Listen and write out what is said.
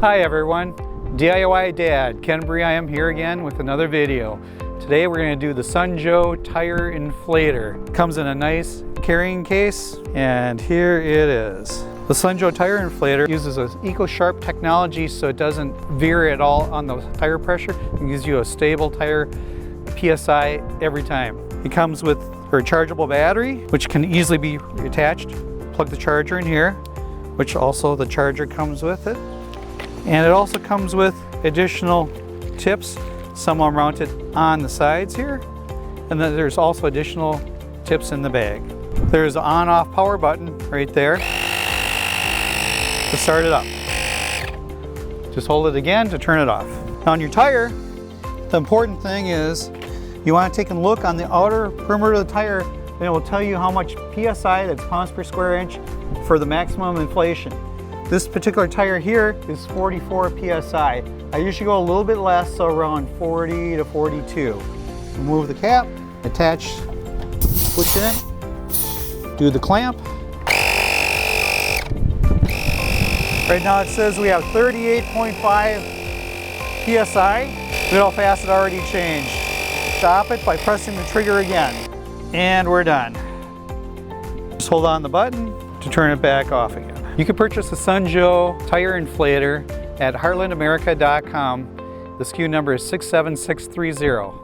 Hi everyone, DIY Dad, Ken I am here again with another video. Today we're going to do the Sunjoe Tire Inflator. It comes in a nice carrying case, and here it is. The Sunjoe Tire Inflator uses an EcoSharp technology so it doesn't veer at all on the tire pressure. It gives you a stable tire PSI every time. It comes with a rechargeable battery, which can easily be attached. Plug the charger in here, which also the charger comes with it. And it also comes with additional tips. Some are mounted on the sides here. And then there's also additional tips in the bag. There's an on-off power button right there to start it up. Just hold it again to turn it off. Now on your tire, the important thing is you want to take a look on the outer perimeter of the tire, and it will tell you how much PSI, that's pounds per square inch, for the maximum inflation. This particular tire here is 44 PSI. I usually go a little bit less, so around 40 to 42. Remove the cap, attach, push in, do the clamp. Right now it says we have 38.5 PSI. Look how fast it already changed. Stop it by pressing the trigger again. And we're done. Just hold on the button to turn it back off again. You can purchase the Sunjoe Tire Inflator at heartlandamerica.com. The SKU number is 67630.